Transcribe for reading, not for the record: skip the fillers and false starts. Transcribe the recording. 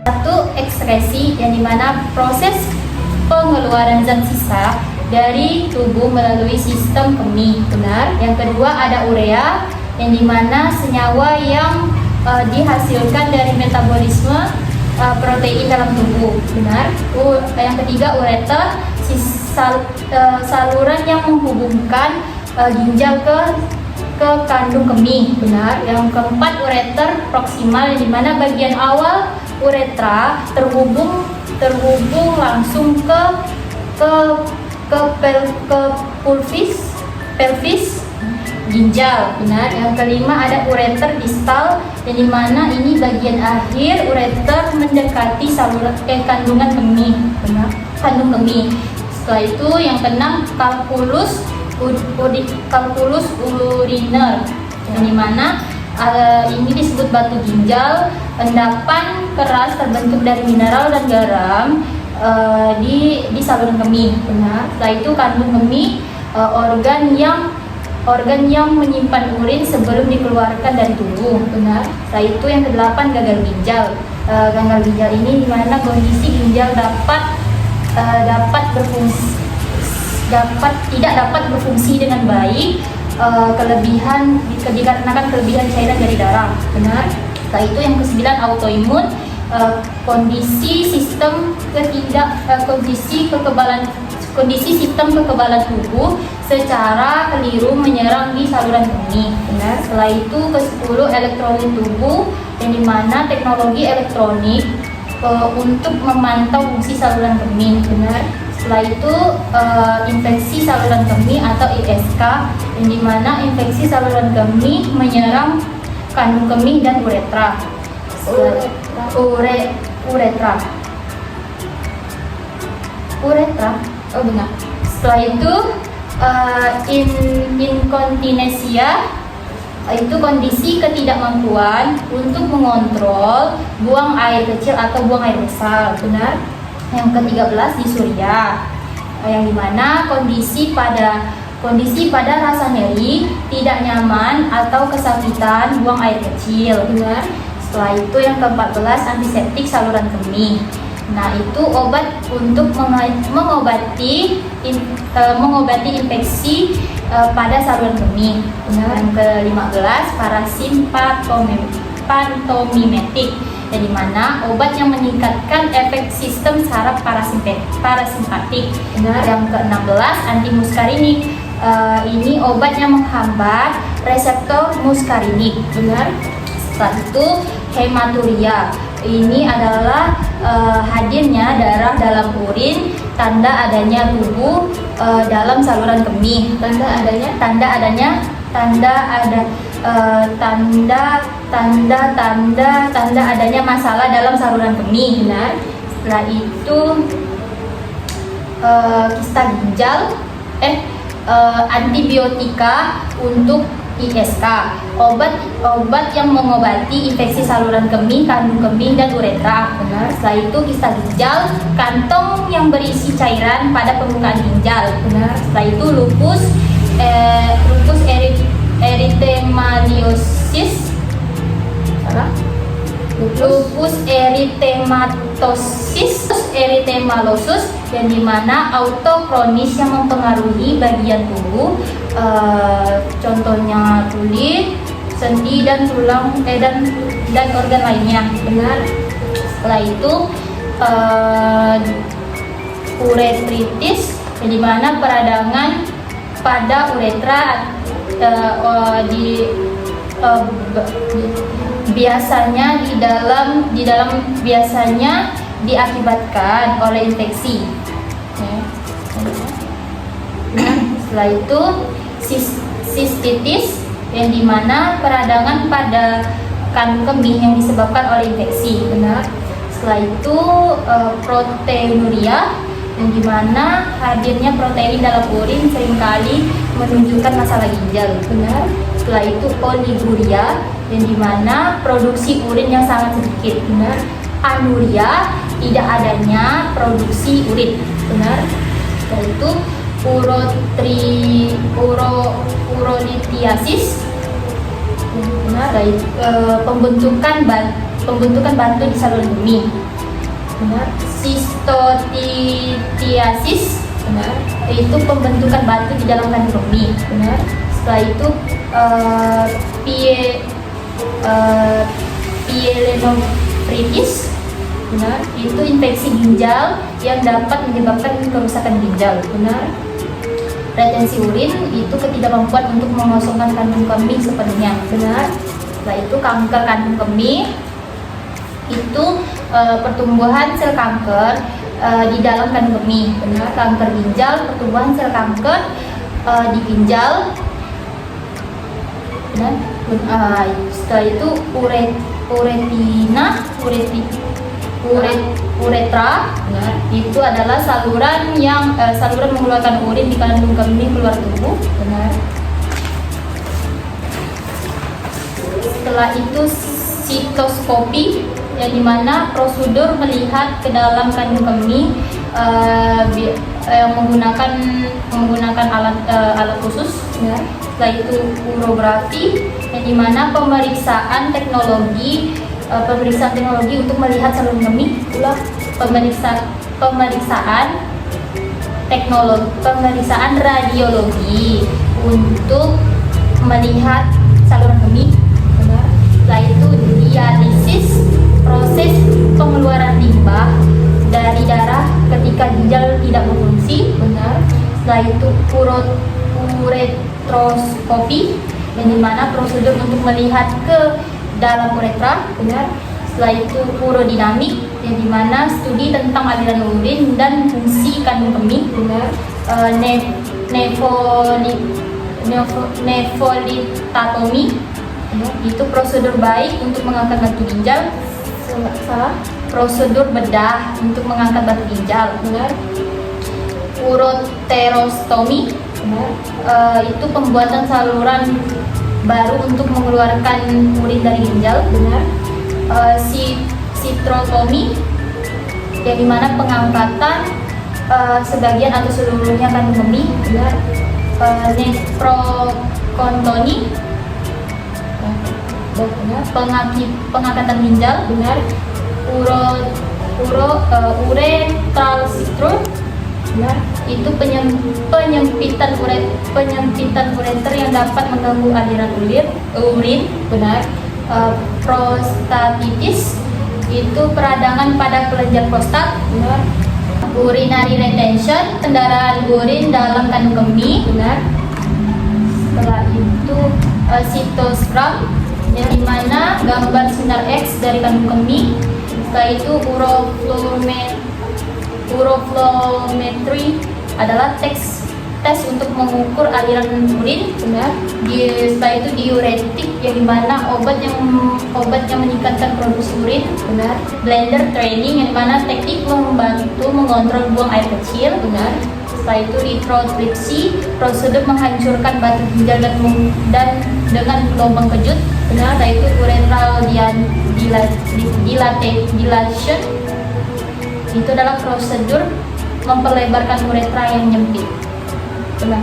Satu, ekskresi, yang dimana proses pengeluaran zat sisa dari tubuh melalui sistem kemih. Benar. Yang kedua, ada urea, yang dimana senyawa yang dihasilkan dari metabolisme protein dalam tubuh. Benar. Yang ketiga, ureter, saluran yang menghubungkan ginjal ke kandung kemih. Benar. Yang keempat, ureter proksimal, yang dimana bagian awal uretra terhubung langsung ke pelvis ginjal. Benar. Yang kelima, ada ureter distal, yang dimana ini bagian akhir ureter mendekati saluran kandungan kemih. Benar. Kandung kemih. Setelah itu yang keenam, kalkulus uriner, yang dimana ini disebut batu ginjal, endapan keras terbentuk dari mineral dan garam di saluran kemih. Benar. Setelah itu kandung kemih, organ yang menyimpan urin sebelum dikeluarkan dari tubuh. Benar. Setelah itu yang kedelapan, gagal ginjal. Gagal ginjal ini dimana kondisi ginjal tidak dapat berfungsi dengan baik, dikarenakan kelebihan cairan dari darah. Benar. Setelah itu yang kesembilan, autoimun, kondisi sistem kekebalan tubuh secara keliru menyerang di saluran kemih. Benar. Setelah itu ke-10, elektrolit tubuh, yang dimana teknologi elektronik untuk memantau fungsi saluran kemih. Benar. Setelah itu infeksi saluran kemih atau ISK, yang dimana infeksi saluran kemih menyerang kandung kemih dan uretra. Uretra. Oh benar. Setelah itu inkontinensia, itu kondisi ketidakmampuan untuk mengontrol buang air kecil atau buang air besar. Benar. Yang ke-13, disuria, yang dimana kondisi pada rasa nyeri, tidak nyaman atau kesakitan buang air kecil. Benar. Setelah itu yang ke-14, antiseptik saluran kemih. Nah, itu obat untuk mengobati infeksi pada saluran kemih. Benar. Yang ke-15, parasimpatomimetik, yang dimana obat yang meningkatkan efek sistem saraf parasimpatik. Benar. Yang ke-16, antimuskarinik, ini obat yang menghambat reseptor muskarinik. Benar. Setelah itu hematuria, ini adalah hadirnya darah dalam urin, tanda adanya tubuh dalam saluran kemih. Tanda adanya masalah dalam saluran kemih. Benar. Setelah itu kista ginjal, antibiotika untuk ISK, obat yang mengobati infeksi saluran kemih, kandung kemih dan uretra. Benar. Setelah itu kista ginjal, kantong yang berisi cairan pada permukaan ginjal. Benar. Setelah itu lupus erythematosus, lupus erythematosus, yang dimana autokronis yang mempengaruhi bagian tubuh, contohnya kulit, sendi dan tulang dan organ lainnya. Benar. Setelah itu uretritis, yang dimana peradangan pada uretra biasanya diakibatkan oleh infeksi. Setelah itu sistitis, yang dimana peradangan pada kandung kemih yang disebabkan oleh infeksi. Benar. Setelah itu proteinuria, yang dimana hadirnya protein dalam urin seringkali menunjukkan masalah ginjal. Benar. Setelah itu oliguria, yang dimana produksi urin yang sangat sedikit. Benar. Anuria, tidak adanya produksi urin. Benar. Setelah itu urolithiasis, benar. Pembentukan batu di saluran kemih. benar. Sistotitiasis, benar. Itu pembentukan batu di dalam kandung kemih, benar. Setelah itu pyelonefritis, benar. Itu infeksi ginjal yang dapat menyebabkan kerusakan ginjal, benar. Retensi urin itu ketidakmampuan untuk mengosongkan kandung kemih sepenuhnya, benar. Setelah itu kanker kandung kemih itu pertumbuhan sel kanker di dalam kandung kemih, benar. Kanker ginjal, pertumbuhan sel kanker di ginjal, benar. Setelah itu uretra, benar. Itu adalah saluran mengeluarkan urin di kandung kemih keluar tubuh, benar. Setelah itu sitoskopi, yang dimana prosedur melihat ke dalam kandung kemih menggunakan alat khusus, ya. Setelah itu urografi, yang dimana pemeriksaan teknologi untuk melihat saluran kemih. Pemeriksaan radiologi untuk melihat saluran kemih. Setelah itu dialisis, proses pengeluaran limbah dari darah ketika ginjal tidak berfungsi, benar. Setelah itu uretroskopi, yang dimana prosedur untuk melihat ke dalam uretra, benar. Setelah itu urodinamik, yang dimana studi tentang aliran urin dan fungsi kandung kemih, benar. Nefolitatomi, itu prosedur baik untuk mengangkat batu ginjal. Prosedur bedah untuk mengangkat batu ginjal, benar. Uroterostomi, benar. Itu pembuatan saluran baru untuk mengeluarkan urin dari ginjal, benar. Sitrotomi, yang dimana pengangkatan sebagian atau seluruhnya kandung kemih, benar. Nefrokontoni, pengangkatan ginjal, benar. Uretralsitrul, benar. Itu penyempitan ureter yang dapat mengganggu aliran urin, benar. Prostatitis, itu peradangan pada kelenjar prostat, benar. Urinary retention, pendarahan urin dalam kandung kemih, benar. Setelah itu sitosgram, yang dimana gambar sinar X dari kandung kemih. Setelah itu uroflowmetry adalah tes untuk mengukur aliran urin, benar. Setelah itu diuretik, yang dimana obat yang meningkatkan produksi urin, benar. Blender training, yang dimana teknik membantu mengontrol buang air kecil, benar. Setelah itu nitrotripsi, prosedur menghancurkan batu ginjal dan dengan gelombang kejut, benar. Setelah itu uretral dilation, itu adalah prosedur memperlebarkan uretra yang nyempit, benar.